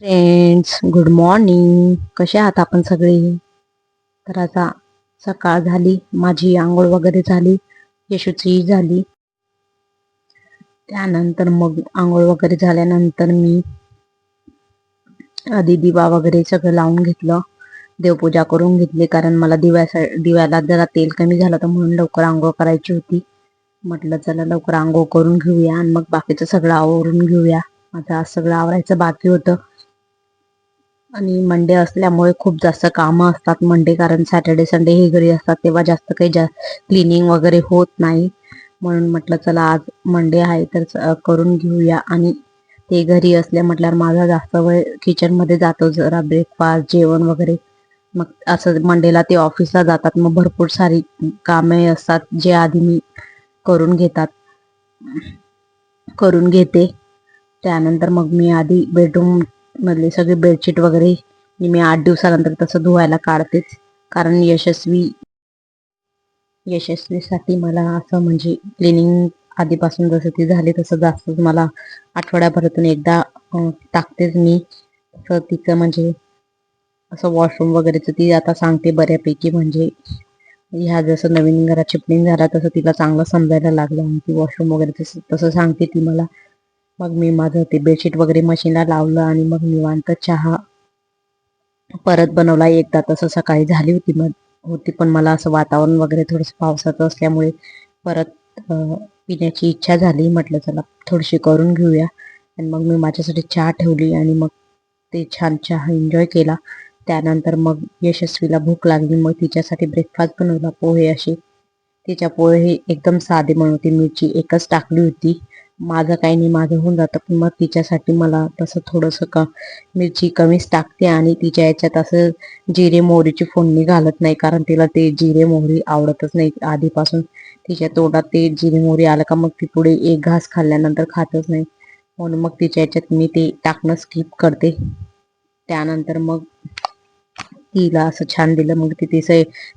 Friends, good morning. कसे आहात आपण सगळे? तर आता सकाळ झाली, माझी आंघोळ वगैरे झाली, यशूची झाली. त्यानंतर मग आंघोळ वगैरे झाल्यानंतर मी आधी दिवा वगैरे सगळं लावून घेतलं, देवपूजा करून घेतली. कारण मला दिव्याला जरा तेल कमी झालं तर म्हणून लवकर आंघोळ करायची होती. म्हटलं चला लवकर आंघोळ करून घेऊया आणि मग बाकीचं सगळं आवरून घेऊया. आता आज सगळं आवरायचं बाकी होतं आणि मंडे असल्यामुळे खूप जास्त कामं असतात मंडे, कारण सॅटर्डे संडे हे घरी असतात तेव्हा जास्त काही क्लिनिंग वगैरे होत नाही. म्हणून म्हटलं चला आज मंडे आहे तर करून घेऊया. आणि ते घरी असल्या म्हटल्यावर माझा जास्त वेळ किचनमध्ये जातो, जरा ब्रेकफास्ट जेवण वगैरे. मग असं मंडेला ते ऑफिसला जातात, मग भरपूर सारी कामे असतात जे आधी मी करून घेते. त्यानंतर मग मी आधी बेडरूम मधले सगळे बेडशीट वगैरे मी 8 दिवसानंतर तसं धुवायला काढतेच. कारण यशस्वीसाठी मला असं म्हणजे क्लिनिंग आधीपासून जसं ती झाली तसं जास्तच मला आठवड्याभरातून एकदा टाकतेच मी. तर तिचं म्हणजे असं वॉशरूम वगैरेचं ती आता सांगते बऱ्यापैकी. म्हणजे ह्या जसं नवीन घरात शिफ्टिंग झाला तसं तिला चांगलं समजायला लागलं आणि ती वॉशरूम वगैरे तसं सांगते ती मला. मग मी माझं ते बेडशीट वगैरे मशीनला लावलं आणि मग निवांत चहा परत बनवला एकदा. तसं सकाळी झाली होती पण मला असं वातावरण वगैरे थोडंसं पावसाचं असल्यामुळे परत पिण्याची इच्छा झाली. म्हटलं चला थोडीशी करून घेऊया आणि मग मी माझ्यासाठी चहा ठेवली आणि मग ते छान चहा एन्जॉय केला. त्यानंतर मग यशस्वीला भूक लागली, मग तिच्यासाठी ब्रेकफास्ट बनवला, पोहे असे. तिच्या पोहे एकदम साधे बनवते, मिरची एकच टाकली होती. माझं काही नाही, माझं होऊन जातं, पण मग तिच्यासाठी मला तसं थोडंसं मिरची कमीच टाकते. आणि तिच्या याच्यात असं जिरे मोहरीची फोडणी घालत नाही, कारण तिला ते जिरे मोहरी आवडतच नाही आधीपासून. तिच्या तोंडात ते जिरे मोहरी आलं का मग ती पुढे एक घास खाल्ल्यानंतर खातच नाही. म्हणून मग तिच्या याच्यात मी ते टाकणं स्किप करते. त्यानंतर मग तिला असं छान दिलं, मग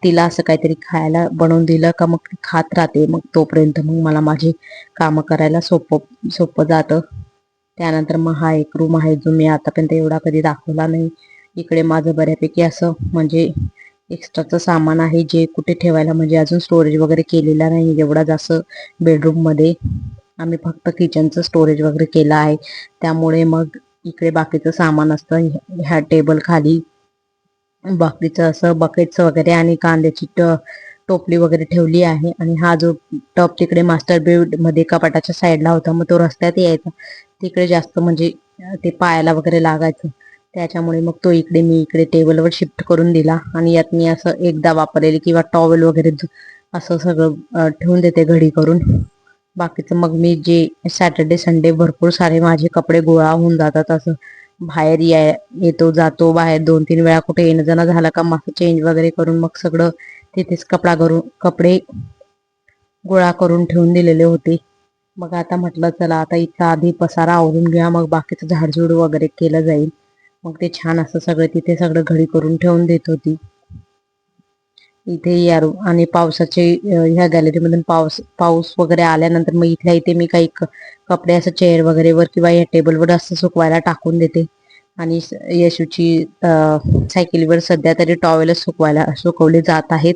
तिला असं काहीतरी खायला बनवून दिलं का मग ती खात राहते. मग तोपर्यंत मग मला माझी कामं करायला सोपं जातं. त्यानंतर मग हा एक रूम आहे जो मी आतापर्यंत एवढा कधी दाखवला नाही. इकडे माझं बऱ्यापैकी असं म्हणजे एक्स्ट्राचं सामान आहे जे कुठे ठेवायला म्हणजे अजून स्टोरेज वगैरे केलेला नाही एवढा जास्त. बेडरूम मध्ये आम्ही फक्त किचनचं स्टोरेज वगैरे केलं आहे. त्यामुळे मग इकडे बाकीचं सामान असतं ह्या टेबल खाली. बाकीचं असं बकेट्स वगैरे आणि कांद्याची टोपली वगैरे ठेवली आहे. आणि हा जो टप तिकडे मास्टर बेड मध्ये कपाटाच्या साईडला होता, मग तो रस्त्यात यायचा, तिकडे जास्त म्हणजे ते पायाला वगैरे लागायचं. त्याच्यामुळे मग तो मी इकडे टेबलवर शिफ्ट करून दिला. आणि यात मी असं एकदा वापरलेली किंवा टॉवेल वगैरे असं सगळं ठेवून देते घडी करून. बाकीचं मग मी जे सॅटर्डे संडे भरपूर सारे माझे कपडे गोळा होऊन जातात, असं बाहेर येतो जातो बाहेर 2-3 वेळा कुठे येणं जाणं झालं का मग चेंज वगैरे करून मग सगळं तिथेच कपडे गोळा करून ठेवून दिलेले होते. मग आता म्हटलं चला आता इथं आधी पसारा आवरून घ्या, मग बाकीचं झाडझूड वगैरे केलं जाईल. मग ते छान असं सगळं तिथे सगळं घडी करून ठेवून देत होती इथे यार. आणि पावसाचे ह्या गॅलरीमधून पाऊस वगैरे आल्यानंतर मग इथल्या इथे मी काही कपडे असं चेअर वगैरे वर किंवा या टेबलवर असं सुकवायला टाकून देते. आणि यशूची सायकलीवर सध्या तरी टॉवेलच सुकवले जात आहेत.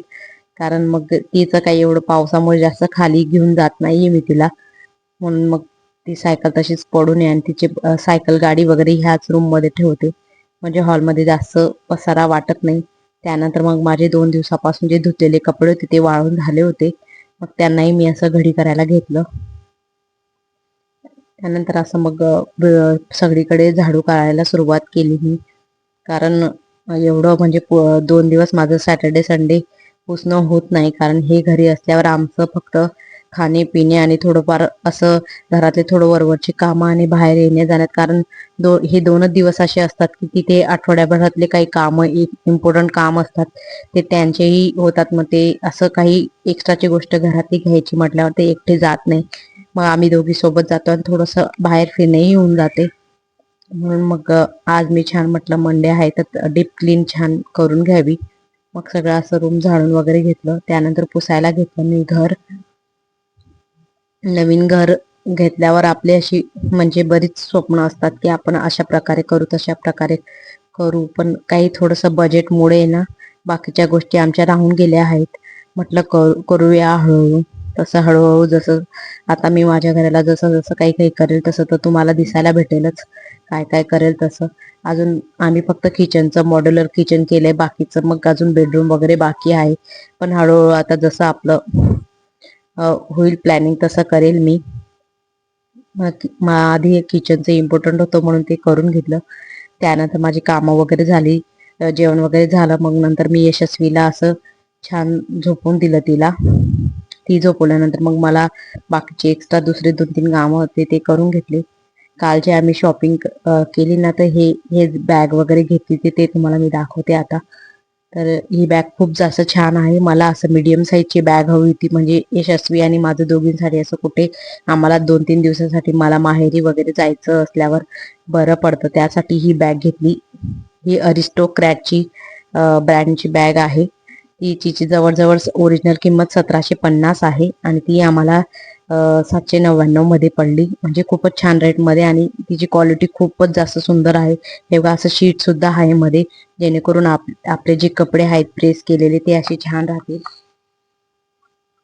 कारण मग तिचं काही एवढं पावसामुळे जास्त खाली घेऊन जात नाहीये मी तिला. म्हणून मग ती सायकल तशीच पडू नये आणि तिची सायकल गाडी वगैरे ह्याच रूम मध्ये ठेवते, म्हणजे हॉलमध्ये जास्त पसारा वाटत नाही. त्यानंतर मग माझे 2 दिवसापासून जे धुतलेले कपडे होते ते वाळून झाले होते, मग त्यांनाही मी असं घडी करायला घेतलं. त्यानंतर असं मग सगळीकडे झाडू करायला सुरुवात केली मी. कारण एवढं म्हणजे 2 दिवस माझं सॅटर्डे संडे पुसणं होत नाही, कारण हे घरी असल्यावर आमचं फक्त खाणे पिणे आणि थोडंफार असं घरातले थोडं वरवरची कामं आणि बाहेर येण्या जाण्यात. कारण हे 2च दिवस असे असतात की तिथे आठवड्याभरातले काही काम इम्पॉर्टंट काम असतात ते त्यांचेही होतात. मग ते असं काही एक्स्ट्राची गोष्ट घरातली घ्यायची म्हटल्यावर ते एकटे जात नाही, मग आम्ही दोघी सोबत जातो आणि थोडस बाहेर फिरणंही होऊन जाते. म्हणून मग आज मी छान म्हटलं मंडे आहे तर डीप क्लीन छान करून घ्यावी. मग सगळं असं रूम झाडून वगैरे घेतलं. त्यानंतर पुसायला घेतलं मी घर. नवीन घर घेतल्यावर आपली अशी म्हणजे बरीच स्वप्न असतात की आपण अशा प्रकारे करू तशा प्रकारे करू, पण काही थोडंसं बजेटमुळे ना बाकीच्या गोष्टी आमच्या राहून गेल्या आहेत. म्हटलं करूया हळूहळू. तसं हळूहळू जसं आता मी माझ्या घराला जसं जसं काही काही करेल तसं तर तुम्हाला दिसायला भेटेलच काय काय करेल तसं. अजून आम्ही फक्त किचनचं मॉड्युलर किचन केलंय, बाकीचं मग अजून बेडरूम वगैरे बाकी आहे. पण हळूहळू आता जसं आपलं होईल प्लॅनिंग तसं करेल मी. आधी एक किचनचं इम्पॉर्टंट होतं म्हणून ते करून घेतलं. त्यानंतर माझी कामं वगैरे झाली, जेवण वगैरे झालं, मग नंतर मी यशस्वीला असं छान झोपून दिलं तिला. ती झोपवल्यानंतर मग मला बाकीचे एक्स्ट्रा दुसरे 2-3 कामं होते ते करून घेतले. काल जे आम्ही शॉपिंग केली ना, तर हे बॅग वगैरे घेतली ते तुम्हाला मी दाखवते आता. तर ही बॅग खूप जास्त छान आहे. मला असं मीडियम साईजची बॅग हवी होती, म्हणजे यशस्वी आणि माझं दोघींसाठी असं कुठे आम्हाला 2-3 दिवसासाठी मला माहेरी वगैरे जायचं असल्यावर बरं पडतं, त्यासाठी ही बॅग घेतली. ही अरिस्टोक्रॅटची ब्रँडची बॅग आहे. तिची जवळजवळ ओरिजिनल किंमत 1750 आहे आणि ती आम्हाला 799 मध्ये पडली, म्हणजे खूपच छान रेटमध्ये. आणि तिची क्वालिटी खूपच जास्त सुंदर आहे. हे बघा असं शीट सुद्धा आहे मध्ये, जेणेकरून आपले जे कपडे आहेत प्रेस केलेले ते असे छान राहतील.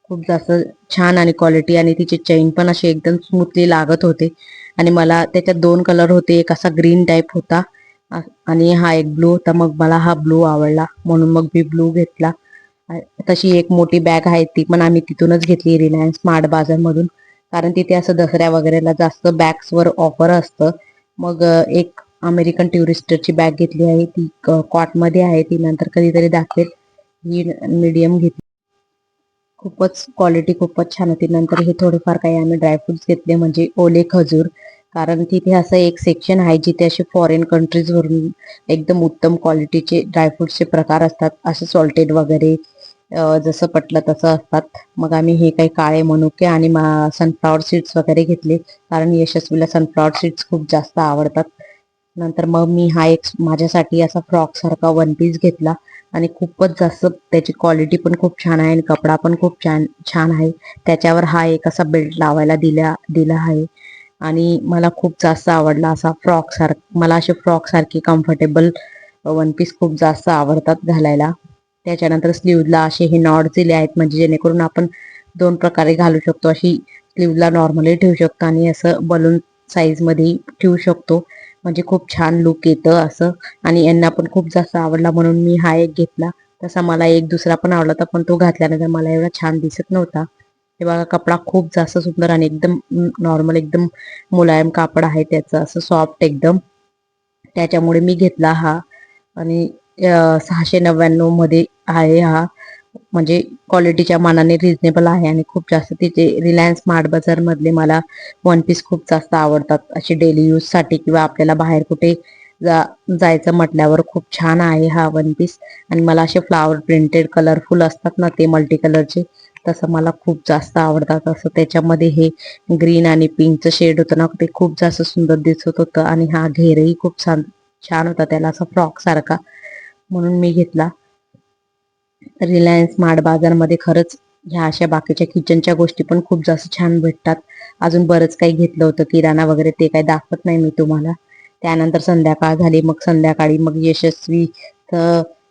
खूप जास्त छान आणि क्वालिटी, आणि तिचे चेन पण असे एकदम स्मूथली लागत होते. आणि मला त्याच्यात 2 कलर होते, एक असा ग्रीन टाईप होता आणि हा एक ब्लू होता. मग मला हा ब्लू आवडला म्हणून मग मी ब्लू घेतला. तशी एक मोठी बॅग आहे, ती पण आम्ही तिथूनच घेतली, रिलायन्स स्मार्ट बाजार मधून, कारण तिथे असं दसऱ्या वगैरेला जास्त बॅग्सवर ऑफर असतं. मग एक अमेरिकन टुरिस्टची बॅग घेतली आहे, ती कॉटमध्ये आहे, ती नंतर कधीतरी दाखवेल. ही मीडियम घेतली, खूपच क्वालिटी खूपच छान होती. नंतर हे थोडेफार काही आम्ही ड्रायफ्रुट्स घेतले, म्हणजे ओले खजूर, कारण तिथे असं एक सेक्शन आहे जिथे असे फॉरेन कंट्रीज वरून एकदम उत्तम क्वालिटीचे ड्रायफ्रुट्सचे प्रकार असतात, असे सॉल्टेड वगैरे जसं पटलं तसं असतात. मग आम्ही हे काही काळे मनुके आणि सनफ्लॉवर सीड्स वगैरे घेतले, कारण यशस्वीला सनफ्लॉवर सीड्स खूप जास्त आवडतात. नंतर मग मी हा एक माझ्यासाठी असा फ्रॉक सारखा वन पीस घेतला, आणि खूपच जास्त त्याची क्वालिटी पण खूप छान आहे आणि कपडा पण खूप छान छान आहे. त्याच्यावर हा एक असा बेल्ट लावायला दिला आहे, आणि मला खूप जास्त आवडला असा फ्रॉक सारखा. मला असे फ्रॉक सारखी कम्फर्टेबल वन पीस खूप जास्त आवडतात घालायला. त्याच्यानंतर स्लीवला असे हे नॉट दिले आहेत, म्हणजे जेणेकरून आपण 2 प्रकारे घालू शकतो. अशी स्लीवला नॉर्मली ठेवू शकतो आणि असं बलून साईज मध्ये ठेवू शकतो, म्हणजे खूप छान लुक येतं असं. आणि यांना पण खूप जास्त आवडला म्हणून मी हा एक घेतला. तसा मला एक दुसरा पण आवडला होता, पण तो घातल्यानंतर मला एवढा छान दिसत नव्हता. हे बघा कपडा खूप जास्त सुंदर आणि एकदम नॉर्मल एकदम मुलायम कापड आहे त्याचं, असं सॉफ्ट एकदम. त्याच्यामुळे मी घेतला हा. आणि 699 मध्ये आहे हा, म्हणजे क्वालिटीच्या मानाने रिझनेबल आहे आणि खूप जास्त. तिचे रिलायन्स स्मार्ट बाजार मधले मला वन पीस खूप जास्त आवडतात, असे डेली यूज साठी किंवा आपल्याला बाहेर कुठे जायचं म्हटल्यावर खूप छान आहे हा वन पीस. आणि मला असे फ्लावर प्रिंटेड कलरफुल असतात ना, ते मल्टी कलरचे, तसं मला खूप जास्त आवडतात. असं त्याच्यामध्ये हे ग्रीन आणि पिंकचं शेड होतं ना, ते खूप जास्त सुंदर दिसत होतं. आणि हा घेरही खूप छान छान होता त्याला, असा फ्रॉक सारखा, म्हणून मी घेतला. रिलायन्स स्मार्ट बाजारमध्ये खरंच ह्या अशा बाकीच्या किचनच्या गोष्टी पण खूप जास्त छान भेटतात. अजून बरंच काही घेतलं होतं किराणा वगैरे, ते काही दाखवत नाही मी तुम्हाला. त्यानंतर संध्याकाळ झाली, मग संध्याकाळी मग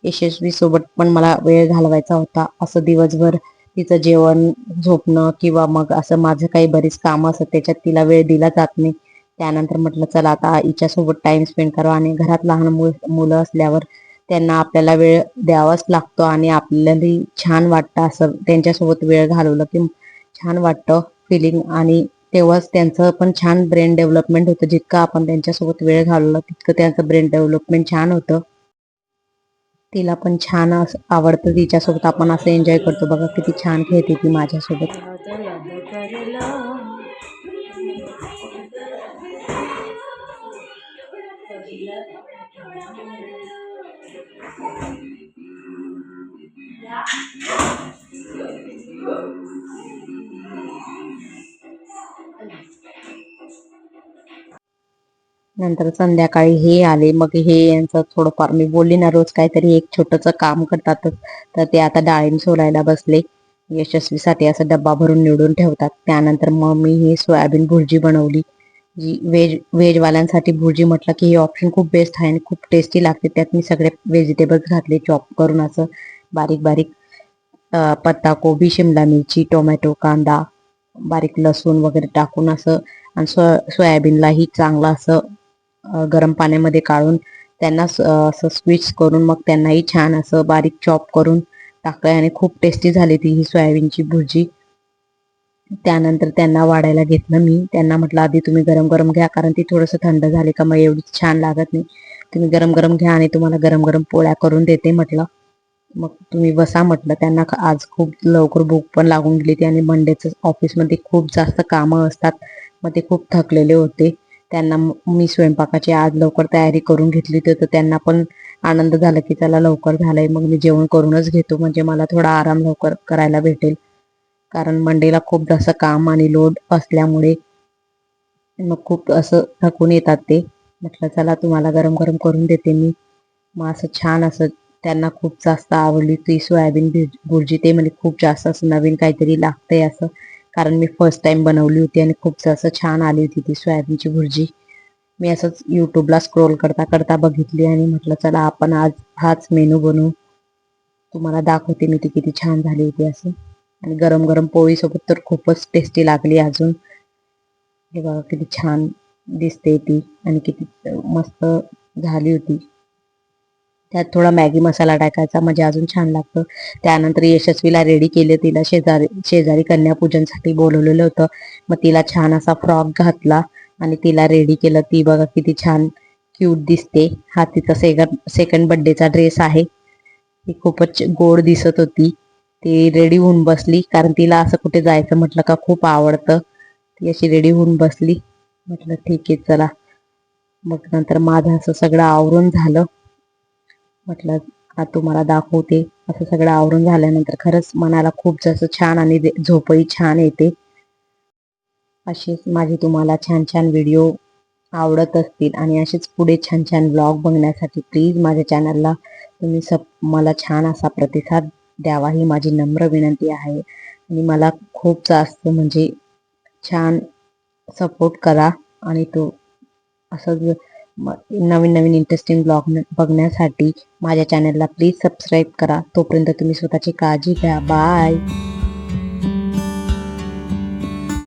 यशस्वी सोबत पण मला वेळ घालवायचा होता. असं दिवसभर तिचं जेवण झोपणं किंवा मग असं माझं काही बरीच कामं असत, त्याच्यात तिला वेळ दिला जात नाही. त्यानंतर म्हटलं चला आता हिच्यासोबत टाइम स्पेंड करावा, आणि घरात लहान मुलं असल्यावर त्यांना आपल्याला वेळ द्यावाच लागतो, आणि आपल्यालाही छान वाटतं असं त्यांच्यासोबत वेळ घालवलं की छान वाटतं फिलिंग. आणि तेव्हाच त्यांचं पण छान ब्रेन डेव्हलपमेंट होतं. जितकं आपण त्यांच्यासोबत वेळ घालवला तितकं त्यांचं ब्रेन डेव्हलपमेंट छान होतं. तिला पण छान आवडतं, तिच्यासोबत आपण असं एन्जॉय करतो. बघा किती छान खेळते ती माझ्यासोबत. नंतर संध्याकाळी हे आले, मग हे यांचं थोडंफार, मी बोलली ना रोज काहीतरी एक छोटंसं काम करतातच, तर ते आता डाळिंब सोलायला बसले. यशस्वीसाठी असा डब्बा भरून निवडून ठेवतात. त्यानंतर मग मी ही सोयाबीन भुर्जी बनवली. जी व्हेजवाल्यांसाठी भुर्जी म्हटलं की हे ऑप्शन खूप बेस्ट आहे आणि खूप टेस्टी लागते. त्यात मी सगळे व्हेजिटेबल्स घातले चॉप करून असं बारीक बारीक. पत्ताकोबी, शिमला मिरची, टोमॅटो, कांदा, बारीक लसूण वगैरे टाकून असं आणि सोयाबीनलाही चांगलं असं गरम पाण्यामध्ये काढून त्यांना असं स्क्वीज करून मग त्यांनाही छान असं बारीक चॉप करून टाकलं आणि खूप टेस्टी झाली ती ही सोयाबीनची भुर्जी. त्यानंतर त्यांना वाढायला घेतलं मी. त्यांना म्हटलं आधी तुम्ही गरम गरम घ्या, कारण ती थोडंसं थंड झाली का मग एवढी छान लागत नाही. तुम्ही गरम गरम घ्या आणि तुम्हाला गरम गरम पोळ्या करून देते म्हटलं. मग तुम्ही बसा म्हटलं. त्यांना आज खूप लवकर भूक पण लागून गेली होती आणि मंडेचं ऑफिसमध्ये खूप जास्त कामं असतात. मग ते खूप थकलेले होते. त्यांना मी स्वयंपाकाची आज लवकर तयारी करून घेतली होती, तर त्यांना पण आनंद झाला की चला लवकर झालंय, मग मी जेवण करूनच घेतो म्हणजे मला थोडा आराम लवकर करायला भेटेल. कारण मंडेला खूप जास्त काम आणि लोड असल्यामुळे मग खूप असं थकून येतात ते. म्हटलं चला तुम्हाला गरम गरम करून देते मी. मग असं छान असं त्यांना खूप जास्त आवडली ती सोयाबीन भुर्जी. ते म्हणजे खूप जास्त असं नवीन काहीतरी लागतंय असं, कारण मी फर्स्ट टाइम बनवली होती आणि खूप जास्त छान आली होती ती सोयाबीनची भुर्जी. मी असंच यूट्यूबला स्क्रोल करता करता बघितली आणि म्हटलं चला आपण आज हाच मेनू बनवू. तुम्हाला दाखवते मी ती किती छान झाली होती असं. आणि गरम गरम पोळीसोबत तर खूपच टेस्टी लागली अजून. हे बघा किती छान दिसते ती आणि किती मस्त झाली होती. त्यात थोडा मॅगी मसाला टाकायचा म्हणजे अजून छान लागतं. त्यानंतर यशस्वीला रेडी केले. तिला शेजारी शेजारी कन्यापूजनसाठी बोलवलेलं होतं. मग तिला छान असा फ्रॉक घातला आणि तिला रेडी केलं. ती बघा किती छान क्यूट दिसते. हा तिचा सेकंड बर्थडेचा ड्रेस आहे. ती खूपच गोड दिसत होती. ती रेडी होऊन बसली, कारण तिला असं कुठे जायचं म्हटलं का खूप आवडतं. ती अशी रेडी होऊन बसली. म्हटलं ठीक आहे चला. मग नंतर माझं असं सगळं आवरून झालं. म्हटलं आता तुम्हाला दाखवते. असं सगळं आवरून झाल्यानंतर खरंच मनाला खूप जास्त छान आणि झोपही छान येते. अशीच माझी तुम्हाला छान छान व्हिडिओ आवडत असतील आणि असेच पुढे छान छान ब्लॉग बघण्यासाठी प्लीज माझ्या चॅनलला तुम्ही मला छान असा प्रतिसाद द्यावा, ही माझी नम्र विनंती आहे. आणि मला खूप जास्त म्हणजे छान सपोर्ट करा. आणि तो असं नवीन नवीन इंटरेस्टिंग ब्लॉग बघण्यासाठी माझ्या चॅनलला प्लीज सबस्क्राईब करा. तोपर्यंत तुम्ही स्वतःची काळजी घ्या. बाय.